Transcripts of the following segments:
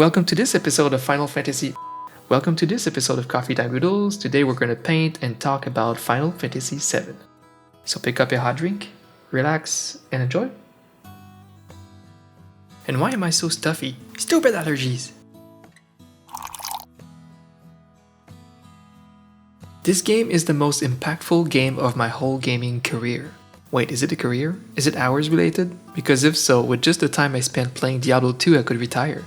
Welcome to this episode of Welcome to this episode of Coffee Time Doodles. Today we're gonna paint and talk about Final Fantasy VII. So pick up a hot drink, relax, and enjoy. And why am I so stuffy? Stupid allergies! This game is the most impactful game of my whole gaming career. Wait, is it a career? Is it hours related? Because if so, with just the time I spent playing Diablo 2 I could retire.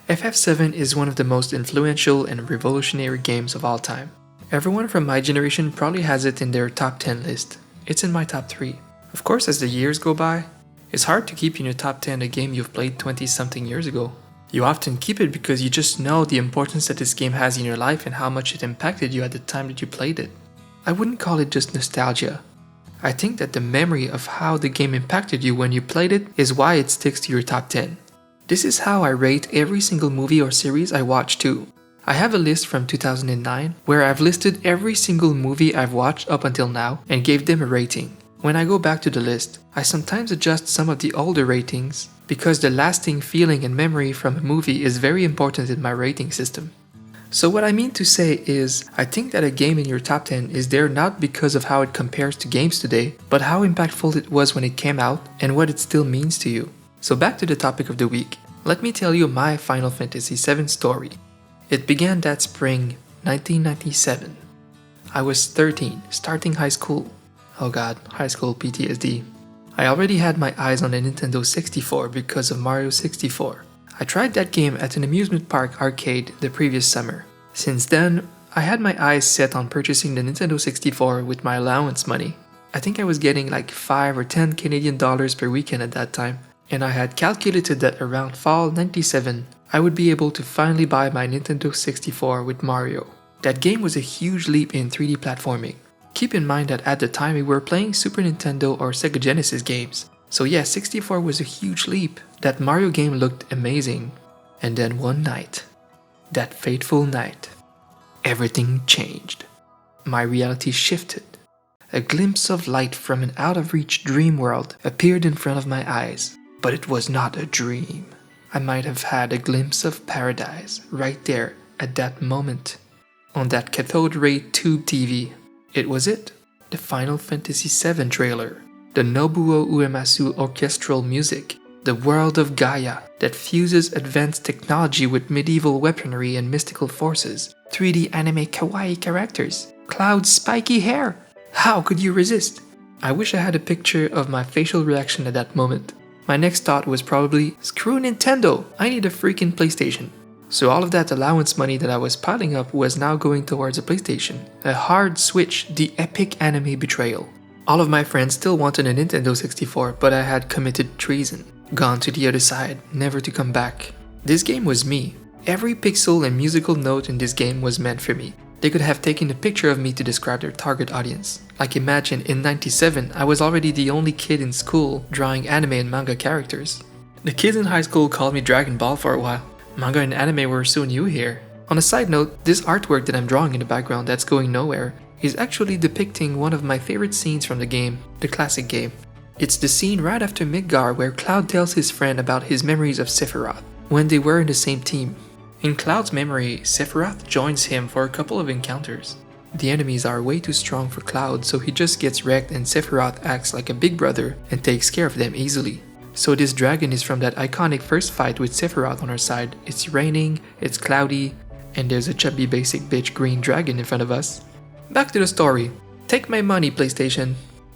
FF7 is one of the most influential and revolutionary games of all time. Everyone from my generation probably has it in their top 10 list. It's in my top 3. Of course, as the years go by, it's hard to keep in your top 10 a game you've played 20 something years ago. You often keep it because you just know the importance that this game has in your life and how much it impacted you at the time that you played it. I wouldn't call it just nostalgia. I think that the memory of how the game impacted you when you played it is why it sticks to your top 10. This is how I rate every single movie or series I watch too. I have a list from 2009 where I've listed every single movie I've watched up until now and gave them a rating. When I go back to the list, I sometimes adjust some of the older ratings because the lasting feeling and memory from a movie is very important in my rating system. So what I mean to say is, I think that a game in your top 10 is there not because of how it compares to games today, but how impactful it was when it came out and what it still means to you. So back to the topic of the week. Let me tell you my Final Fantasy VII story. It began that spring, 1997. I was 13, starting high school. Oh god, high school PTSD. I already had my eyes on the Nintendo 64 because of Mario 64. I tried that game at an amusement park arcade the previous summer. Since then, I had my eyes set on purchasing the Nintendo 64 with my allowance money. I think I was getting like 5 or 10 Canadian dollars per weekend at that time. And I had calculated that around fall 97, I would be able to finally buy my Nintendo 64 with Mario. That game was a huge leap in 3D platforming. Keep in mind that at the time we were playing Super Nintendo or Sega Genesis games. So yeah, 64 was a huge leap. That Mario game looked amazing. And then one night, that fateful night, everything changed. My reality shifted. A glimpse of light from an out-of-reach dream world appeared in front of my eyes. But it was not a dream. I might have had a glimpse of paradise right there at that moment. On that cathode ray tube TV. It was it. The Final Fantasy VII trailer. The Nobuo Uematsu orchestral music. The world of Gaia that fuses advanced technology with medieval weaponry and mystical forces. 3D anime kawaii characters. Cloud's spiky hair. How could you resist? I wish I had a picture of my facial reaction at that moment. My next thought was probably, screw Nintendo, I need a freaking PlayStation. So all of that allowance money that I was piling up was now going towards a PlayStation. A hard switch, the epic anime betrayal. All of my friends still wanted a Nintendo 64, but I had committed treason. Gone to the other side, never to come back. This game was me. Every pixel and musical note in this game was meant for me. They could have taken a picture of me to describe their target audience. Like imagine, in 97, I was already the only kid in school drawing anime and manga characters. The kids in high school called me Dragon Ball for a while. Manga and anime were so new here. On a side note, this artwork that I'm drawing in the background that's going nowhere is actually depicting one of my favorite scenes from the game, the classic game. It's the scene right after Midgar where Cloud tells his friend about his memories of Sephiroth, when they were in the same team. In Cloud's memory, Sephiroth joins him for a couple of encounters. The enemies are way too strong for Cloud, so he just gets wrecked and Sephiroth acts like a big brother and takes care of them easily. So this dragon is from that iconic first fight with Sephiroth on our side. It's raining, it's cloudy, and there's a chubby basic bitch green dragon in front of us. Back to the story. Take my money, PlayStation.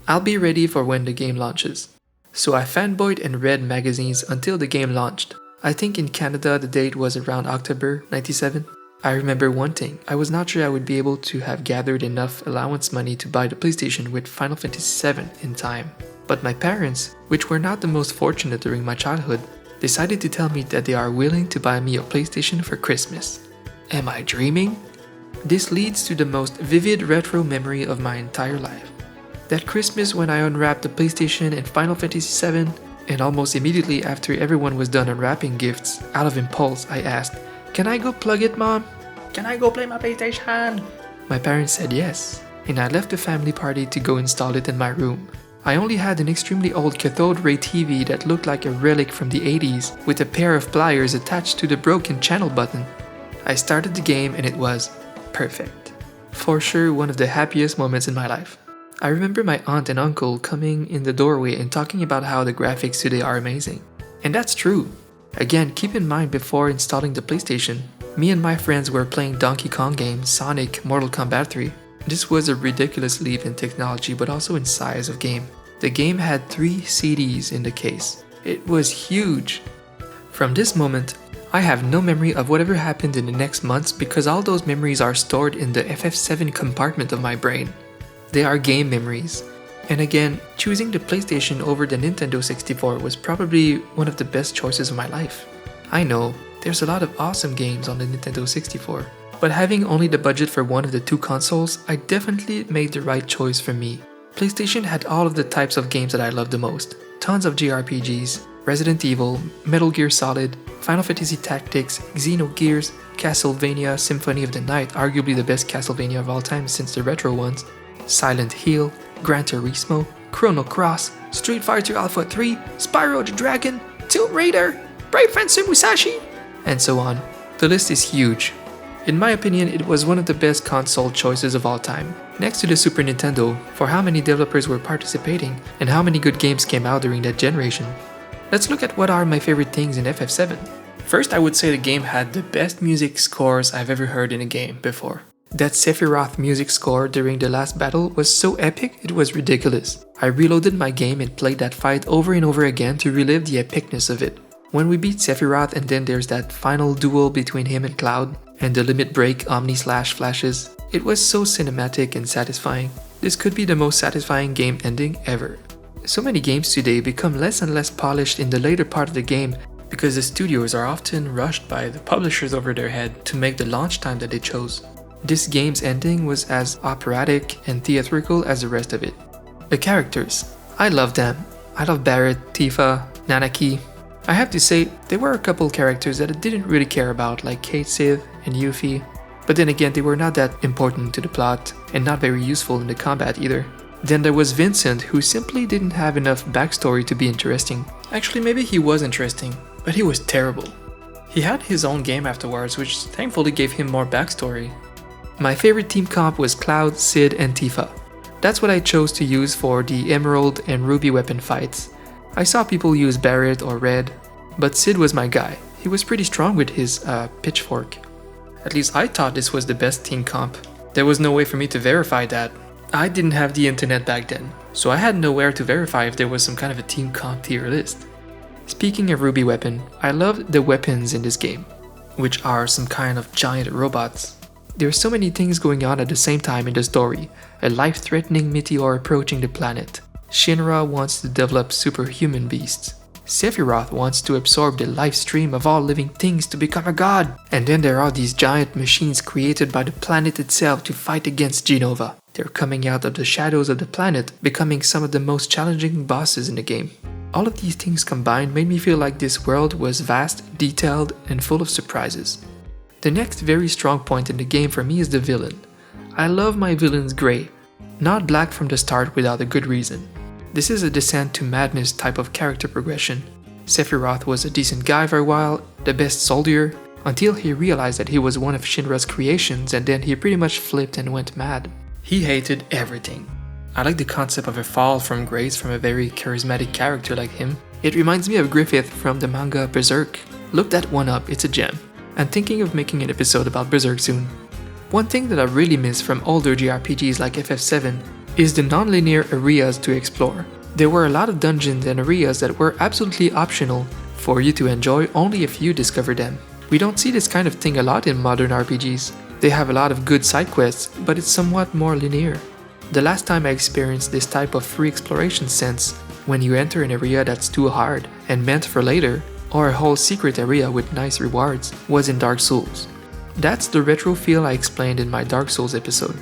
I'll be ready for when the game launches. So I fanboyed and read magazines until the game launched. I think in Canada the date was around October 97. I remember one thing, I was not sure I would be able to have gathered enough allowance money to buy the PlayStation with Final Fantasy VII in time. But my parents, which were not the most fortunate during my childhood, decided to tell me that they are willing to buy me a PlayStation for Christmas. Am I dreaming? This leads to the most vivid retro memory of my entire life. That Christmas when I unwrapped the PlayStation and Final Fantasy VII, and almost immediately after everyone was done unwrapping gifts, out of impulse I asked, "Can I go plug it, Mom? Can I go play my PlayStation?" My parents said yes, and I left the family party to go install it in my room. I only had an extremely old cathode ray TV that looked like a relic from the 80s with a pair of pliers attached to the broken channel button. I started the game and it was perfect. For sure one of the happiest moments in my life. I remember my aunt and uncle coming in the doorway and talking about how the graphics today are amazing. And that's true. Again, keep in mind before installing the PlayStation, me and my friends were playing Donkey Kong games, Sonic, Mortal Kombat 3. This was a ridiculous leap in technology but also in size of game. The game had 3 CDs in the case. It was huge. From this moment, I have no memory of whatever happened in the next months because all those memories are stored in the FF7 compartment of my brain. They are game memories. And again, choosing the PlayStation over the Nintendo 64 was probably one of the best choices of my life. I know, there's a lot of awesome games on the Nintendo 64, but having only the budget for one of the 2 consoles, I definitely made the right choice for me. PlayStation had all of the types of games that I loved the most. Tons of JRPGs, Resident Evil, Metal Gear Solid, Final Fantasy Tactics, Xenogears, Castlevania Symphony of the Night, arguably the best Castlevania of all time since the retro ones, Silent Hill, Gran Turismo, Chrono Cross, Street Fighter Alpha 3, Spyro the Dragon, Tomb Raider, Brave Fencer Musashi, and so on. The list is huge. In my opinion, it was one of the best console choices of all time, next to the Super Nintendo, for how many developers were participating and how many good games came out during that generation. Let's look at what are my favorite things in FF7. First, I would say the game had the best music scores I've ever heard in a game before. That Sephiroth music score during the last battle was so epic it was ridiculous. I reloaded my game and played that fight over and over again to relive the epicness of it. When we beat Sephiroth and then there's that final duel between him and Cloud, and the limit break Omni-Slash flashes, it was so cinematic and satisfying. This could be the most satisfying game ending ever. So many games today become less and less polished in the later part of the game because the studios are often rushed by the publishers over their head to make the launch time that they chose. This game's ending was as operatic and theatrical as the rest of it. The characters. I love them. I love Barret, Tifa, Nanaki. I have to say, there were a couple characters that I didn't really care about, like Kate Sith and Yuffie. But then again, they were not that important to the plot, and not very useful in the combat either. Then there was Vincent, who simply didn't have enough backstory to be interesting. Actually, maybe he was interesting, but he was terrible. He had his own game afterwards, which thankfully gave him more backstory. My favorite team comp was Cloud, Sid, and Tifa. That's what I chose to use for the Emerald and Ruby weapon fights. I saw people use Barret or Red, but Sid was my guy. He was pretty strong with his pitchfork. At least I thought this was the best team comp. There was no way for me to verify that. I didn't have the internet back then, so I had nowhere to verify if there was some kind of a team comp tier list. Speaking of Ruby weapon, I loved the weapons in this game, which are some kind of giant robots. There are so many things going on at the same time in the story. A life-threatening meteor approaching the planet. Shinra wants to develop superhuman beasts. Sephiroth wants to absorb the life stream of all living things to become a god. And then there are these giant machines created by the planet itself to fight against Genova. They're coming out of the shadows of the planet, becoming some of the most challenging bosses in the game. All of these things combined made me feel like this world was vast, detailed, and full of surprises. The next very strong point in the game for me is the villain. I love my villains grey, not black from the start without a good reason. This is a descent to madness type of character progression. Sephiroth was a decent guy for a while, the best soldier, until he realized that he was one of Shinra's creations and then he pretty much flipped and went mad. He hated everything. I like the concept of a fall from grace from a very charismatic character like him. It reminds me of Griffith from the manga Berserk. Look that one up, it's a gem. I'm thinking of making an episode about Berserk soon. One thing that I really miss from older JRPGs like FF7 is the non-linear areas to explore. There were a lot of dungeons and areas that were absolutely optional for you to enjoy only if you discover them. We don't see this kind of thing a lot in modern RPGs. They have a lot of good side quests, but it's somewhat more linear. The last time I experienced this type of free exploration sense, when you enter an area that's too hard and meant for later, or a whole secret area with nice rewards, was in Dark Souls. That's the retro feel I explained in my Dark Souls episode.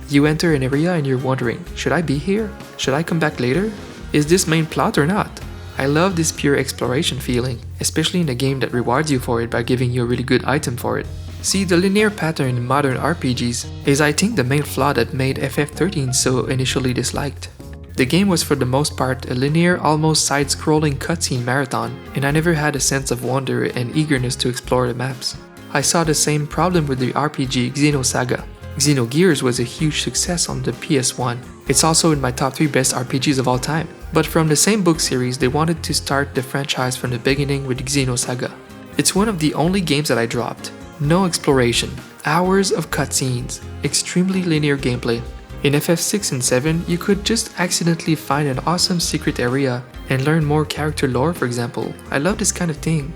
You enter an area and you're wondering, should I be here? Should I come back later? Is this main plot or not? I love this pure exploration feeling, especially in a game that rewards you for it by giving you a really good item for it. See, the linear pattern in modern RPGs is I think the main flaw that made FF13 so initially disliked. The game was for the most part a linear, almost side-scrolling cutscene marathon, and I never had a sense of wonder and eagerness to explore the maps. I saw the same problem with the RPG Xenosaga. Xenogears was a huge success on the PS1. It's also in my top 3 best RPGs of all time. But from the same book series, they wanted to start the franchise from the beginning with Xenosaga. It's one of the only games that I dropped. No exploration, hours of cutscenes, extremely linear gameplay. In FF6 and 7, you could just accidentally find an awesome secret area and learn more character lore, for example. I love this kind of thing.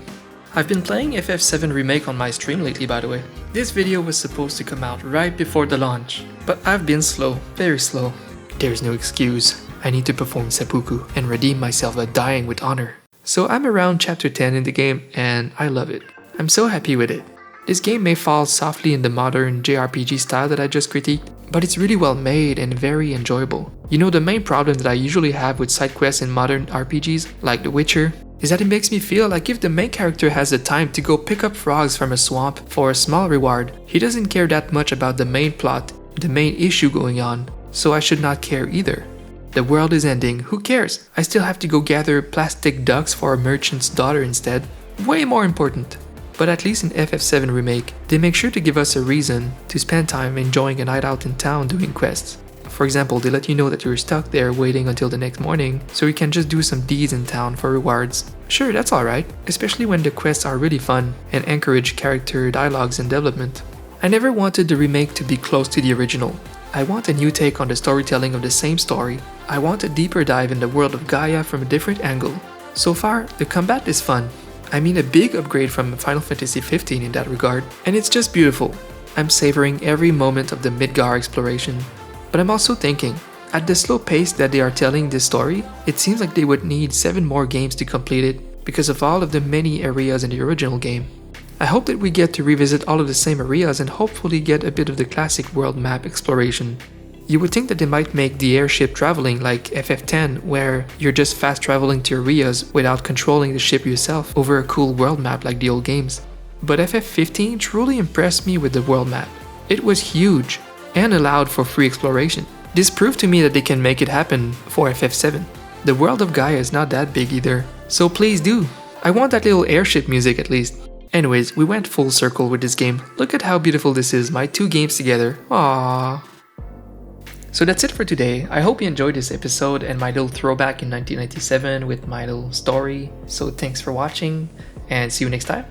I've been playing FF7 Remake on my stream lately, by the way. This video was supposed to come out right before the launch, but I've been slow, very slow. There's no excuse. I need to perform seppuku and redeem myself by dying with honor. So I'm around chapter 10 in the game and I love it. I'm so happy with it. This game may fall softly in the modern JRPG style that I just critiqued, but it's really well made and very enjoyable. You know, the main problem that I usually have with side quests in modern RPGs, like The Witcher, is that it makes me feel like if the main character has the time to go pick up frogs from a swamp for a small reward, he doesn't care that much about the main plot, the main issue going on, so I should not care either. The world is ending, who cares? I still have to go gather plastic ducks for a merchant's daughter instead. Way more important. But at least in FF7 Remake, they make sure to give us a reason to spend time enjoying a night out in town doing quests. For example, they let you know that you're stuck there waiting until the next morning, so you can just do some deeds in town for rewards. Sure, that's alright, especially when the quests are really fun and encourage character dialogues and development. I never wanted the remake to be close to the original. I want a new take on the storytelling of the same story. I want a deeper dive in the world of Gaia from a different angle. So far, the combat is fun. I mean a big upgrade from Final Fantasy 15 in that regard, and it's just beautiful. I'm savoring every moment of the Midgar exploration. But I'm also thinking, at the slow pace that they are telling this story, it seems like they would need 7 more games to complete it because of all of the many areas in the original game. I hope that we get to revisit all of the same areas and hopefully get a bit of the classic world map exploration. You would think that they might make the airship traveling like FF10, where you're just fast traveling to areas without controlling the ship yourself over a cool world map like the old games. But FF15 truly impressed me with the world map. It was huge and allowed for free exploration. This proved to me that they can make it happen for FF7. The world of Gaia is not that big either, so please do. I want that little airship music at least. Anyways, we went full circle with this game. Look at how beautiful this is, my 2 games together. Aww. So that's it for today. I hope you enjoyed this episode and my little throwback in 1997 with my little story. So thanks for watching and see you next time.